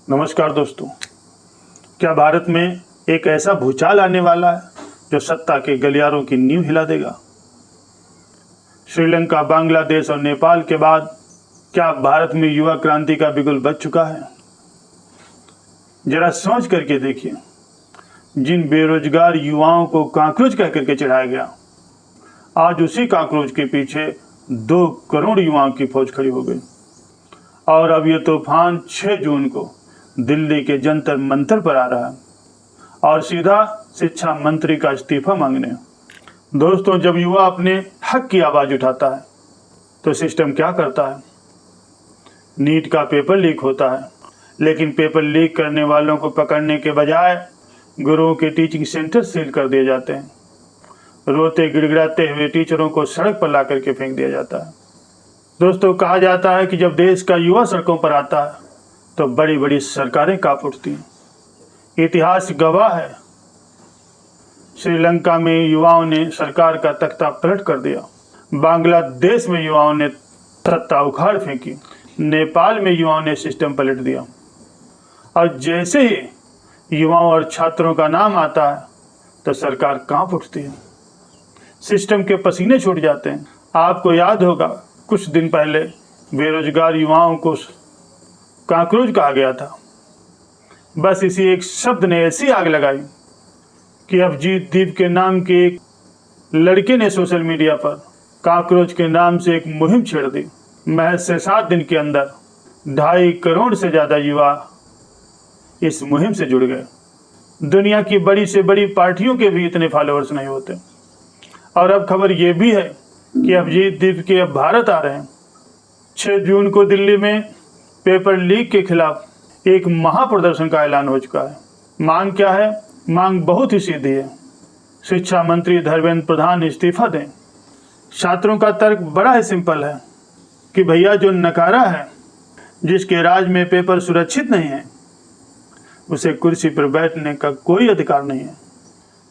नमस्कार दोस्तों। क्या भारत में एक ऐसा भूचाल आने वाला है जो सत्ता के गलियारों की नींव हिला देगा? श्रीलंका, बांग्लादेश और नेपाल के बाद क्या भारत में युवा क्रांति का बिगुल बज चुका है? जरा सोच करके देखिए, जिन बेरोजगार युवाओं को कॉकरोच कह करके चढ़ाया गया, आज उसी कॉकरोच के पीछे 2 करोड़ युवाओं की फौज खड़ी हो गई। और अब ये तूफान 6 जून को दिल्ली के जंतर मंतर पर आ रहा है और सीधा शिक्षा मंत्री का इस्तीफा मांगने। दोस्तों, जब युवा अपने हक की आवाज उठाता है तो सिस्टम क्या करता है? नीट का पेपर लीक होता है, लेकिन पेपर लीक करने वालों को पकड़ने के बजाय गुरुओं के टीचिंग सेंटर सील कर दिए जाते हैं। रोते गिड़गिड़ाते हुए टीचरों को सड़क पर ला करके फेंक दिया जाता है। दोस्तों, कहा जाता है कि जब देश का युवा सड़कों पर आता है तो बड़ी बड़ी सरकारें कांप उठती हैं। इतिहास गवाह है, श्रीलंका में युवाओं ने सरकार का तख्ता पलट कर दिया, बांग्लादेश में युवाओं ने सत्ता उखाड़ फेंकी, नेपाल में युवाओं ने सिस्टम पलट दिया। और जैसे ही युवाओं और छात्रों का नाम आता है तो सरकार कांप उठती है, सिस्टम के पसीने छूट जाते हैं। आपको याद होगा, कुछ दिन पहले बेरोजगार युवाओं को कॉकरोच कहा गया था। बस इसी एक शब्द ने ऐसी आग लगाई कि अभिजीत दीप के नाम के एक लड़के ने सोशल मीडिया पर कॉकरोच के नाम से एक मुहिम छेड़ दी। महज 7 दिन के अंदर 2.5 करोड़ से ज़्यादा युवा इस मुहिम से जुड़ गए। दुनिया की बड़ी से बड़ी पार्टियों के भी इतने फॉलोअर्स नहीं होते। और अब खबर ये भी है कि अभिजीत दीप के अब भारत आ रहे हैं। 6 जून को दिल्ली में पेपर लीक के खिलाफ एक महाप्रदर्शन का ऐलान हो चुका है। मांग क्या है? मांग बहुत ही सीधी है, शिक्षा मंत्री धर्मेंद्र प्रधान इस्तीफा दें। छात्रों का तर्क बड़ा ही सिंपल है कि भैया, जो नकारा है, जिसके राज में पेपर सुरक्षित नहीं है, उसे कुर्सी पर बैठने का कोई अधिकार नहीं है।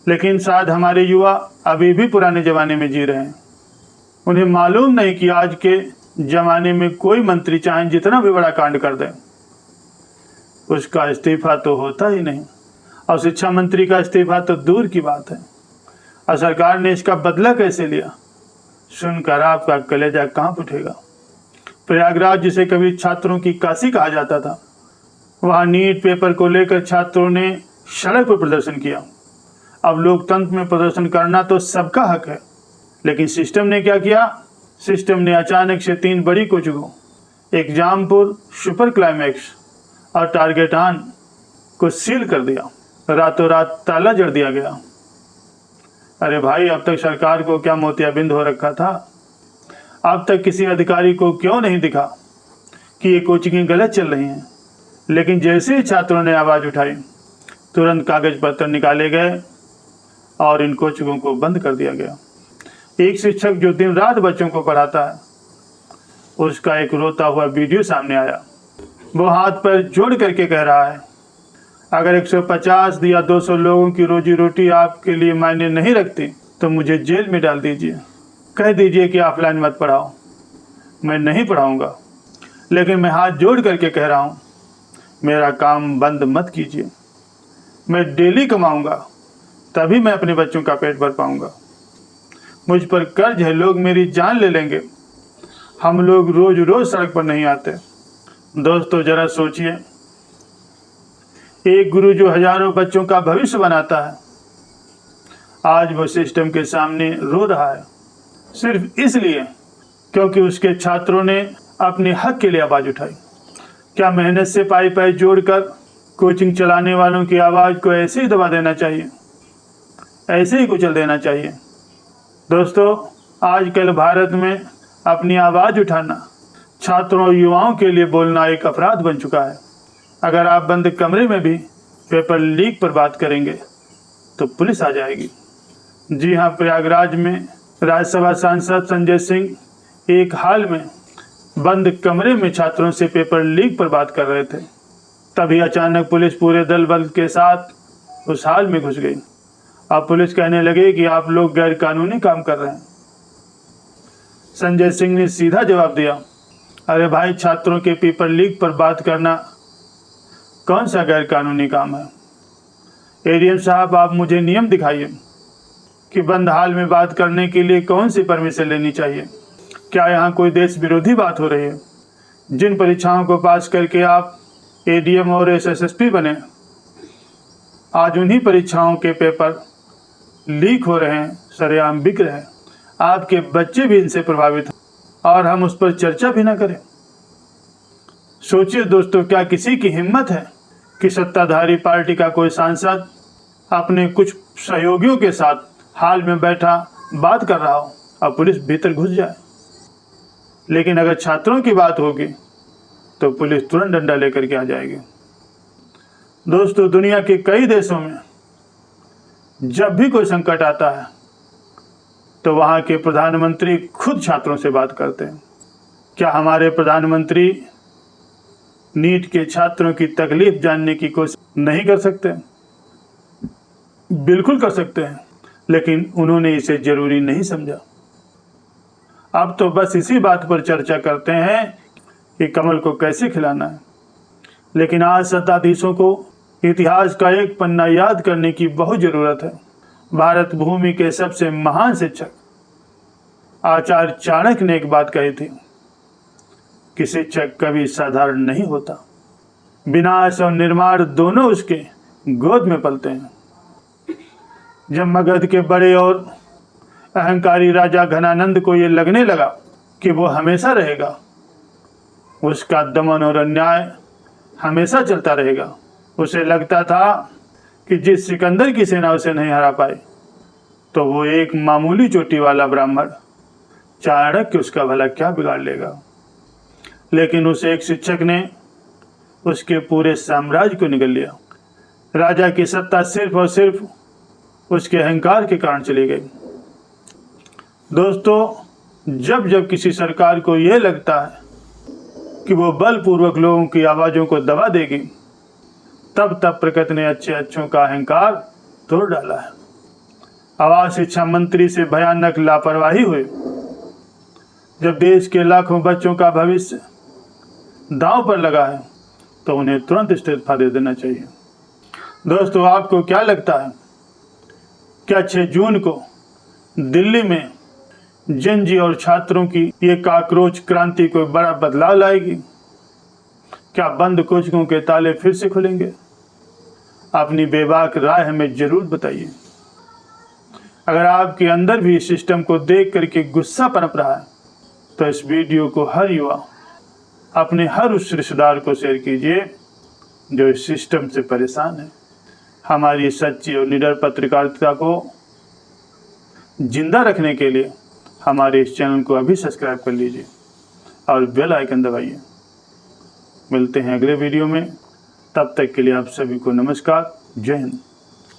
लेकिन शायद हमारे युवा अभी भी पुराने ज़माने में जी रहे हैं। उन्हें मालूम नहीं कि आज के ज़माने में कोई मंत्री चाहे जितना भी बड़ा कांड कर दे, उसका इस्तीफा तो होता ही नहीं। और शिक्षा मंत्री का इस्तीफा तो दूर की बात है। और सरकार ने इसका बदला कैसे लिया, सुनकर आपका कलेजा कांप उठेगा। प्रयागराज, जिसे कभी छात्रों की काशी कहा जाता था, वहाँ नीट पेपर को लेकर छात्रों ने सड़क पर प्रदर्शन किया। अब लोकतंत्र में प्रदर्शन करना तो सबका हक है, लेकिन सिस्टम ने क्या किया? सिस्टम ने अचानक से 3 बड़ी कोचिंगों, एग्जामपुर, सुपर क्लाइमैक्स और टारगेट ऑन को सील कर दिया। रातों रात ताला जड़ दिया गया। अरे भाई, अब तक सरकार को क्या मोतियाबिंद हो रखा था? अब तक किसी अधिकारी को क्यों नहीं दिखा कि ये कोचिंगें गलत चल रही हैं? लेकिन जैसे ही छात्रों ने आवाज़ उठाई, तुरंत कागज पत्र निकाले गए और इन कोचिंगों को बंद कर दिया गया। एक शिक्षक जो दिन रात बच्चों को पढ़ाता है, उसका एक रोता हुआ वीडियो सामने आया। वो हाथ पर जोड़ करके कह रहा है, अगर 150 या 200 लोगों की रोजी रोटी आपके लिए मायने नहीं रखती तो मुझे जेल में डाल दीजिए। कह दीजिए कि ऑफलाइन मत पढ़ाओ, मैं नहीं पढ़ाऊँगा। लेकिन मैं हाथ जोड़ करके कह रहा हूँ, मेरा काम बंद मत कीजिए। मैं डेली कमाऊँगा, तभी मैं अपने बच्चों का पेट भर पाऊँगा। मुझ पर कर्ज है, लोग मेरी जान ले लेंगे। हम लोग रोज रोज सड़क पर नहीं आते। दोस्तों, जरा सोचिए, एक गुरु जो हजारों बच्चों का भविष्य बनाता है, आज वो सिस्टम के सामने रो रहा है, सिर्फ इसलिए क्योंकि उसके छात्रों ने अपने हक के लिए आवाज़ उठाई। क्या मेहनत से पाई पाई जोड़कर कोचिंग चलाने वालों की आवाज़ को ऐसे ही दबा देना चाहिए, ऐसे ही कुचल देना चाहिए? दोस्तों, आजकल भारत में अपनी आवाज़ उठाना, छात्रों और युवाओं के लिए बोलना एक अपराध बन चुका है। अगर आप बंद कमरे में भी पेपर लीक पर बात करेंगे तो पुलिस आ जाएगी। जी हाँ, प्रयागराज में राज्यसभा सांसद संजय सिंह एक हाल में बंद कमरे में छात्रों से पेपर लीक पर बात कर रहे थे। तभी अचानक पुलिस पूरे दल बल के साथ उस हाल में घुस गई। अब पुलिस कहने लगे कि आप लोग गैर कानूनी काम कर रहे हैं। संजय सिंह ने सीधा जवाब दिया, अरे भाई, छात्रों के पेपर लीक पर बात करना कौन सा गैर कानूनी काम है? एडीएम साहब, आप मुझे नियम दिखाइए कि बंद हाल में बात करने के लिए कौन सी परमिशन लेनी चाहिए। क्या यहाँ कोई देश विरोधी बात हो रही है? जिन परीक्षाओं को पास करके आप एडीएम और एसएसपी बने, आज उन्हीं परीक्षाओं के पेपर लीक हो रहे हैं, सरेआम बिक रहे हैं। आपके बच्चे भी इनसे प्रभावित हैं और हम उस पर चर्चा भी ना करें। सोचिए दोस्तों, क्या किसी की हिम्मत है कि सत्ताधारी पार्टी का कोई सांसद अपने कुछ सहयोगियों के साथ हाल में बैठा बात कर रहा हो और पुलिस भीतर घुस जाए? लेकिन अगर छात्रों की बात होगी तो पुलिस तुरंत डंडा लेकर के आ जाएगी। दोस्तों, दुनिया के कई देशों में जब भी कोई संकट आता है तो वहाँ के प्रधानमंत्री खुद छात्रों से बात करते हैं। क्या हमारे प्रधानमंत्री नीट के छात्रों की तकलीफ जानने की कोशिश नहीं कर सकते? बिल्कुल कर सकते हैं, लेकिन उन्होंने इसे जरूरी नहीं समझा। अब तो बस इसी बात पर चर्चा करते हैं कि कमल को कैसे खिलाना है। लेकिन आज सत्ताधीशों को इतिहास का एक पन्ना याद करने की बहुत ज़रूरत है। भारत भूमि के सबसे महान शिक्षक आचार्य चाणक्य ने एक बात कही थी कि शिक्षक कभी साधारण नहीं होता। विनाश और निर्माण दोनों उसके गोद में पलते हैं। जब मगध के बड़े और अहंकारी राजा घनानंद को ये लगने लगा कि वो हमेशा रहेगा, उसका दमन और अन्याय हमेशा चलता रहेगा, उसे लगता था कि जिस सिकंदर की सेना उसे नहीं हरा पाए तो वो एक मामूली चोटी वाला ब्राह्मण चाणक्य उसका भला क्या बिगाड़ लेगा। लेकिन उस एक शिक्षक ने उसके पूरे साम्राज्य को निगल लिया। राजा की सत्ता सिर्फ और सिर्फ उसके अहंकार के कारण चली गई। दोस्तों, जब जब किसी सरकार को यह लगता है कि वो बलपूर्वक लोगों की आवाज़ों को दबा देगी, तब तब प्रकृति ने अच्छे अच्छों का अहंकार तोड़ डाला है। आवाज शिक्षा मंत्री से भयानक लापरवाही हुई। जब देश के लाखों बच्चों का भविष्य दांव पर लगा है तो उन्हें तुरंत इस्तीफा दे देना चाहिए। दोस्तों, आपको क्या लगता है, क्या 6 जून को दिल्ली में जेनजी और छात्रों की ये काकरोच क्रांति कोई बड़ा बदलाव लाएगी? क्या बंद कोचिंगों के ताले फिर से खुलेंगे? अपनी बेबाक राय हमें जरूर बताइए। अगर आपके अंदर भी इस सिस्टम को देख करके गुस्सा पनप रहा है तो इस वीडियो को हर युवा अपने हर उस रिश्तेदार को शेयर कीजिए जो इस सिस्टम से परेशान है। हमारी सच्ची और निडर पत्रकारिता को जिंदा रखने के लिए हमारे इस चैनल को अभी सब्सक्राइब कर लीजिए और बेल आइकन दबाइए। मिलते हैं अगले वीडियो में, तब तक के लिए आप सभी को नमस्कार। जय हिंद।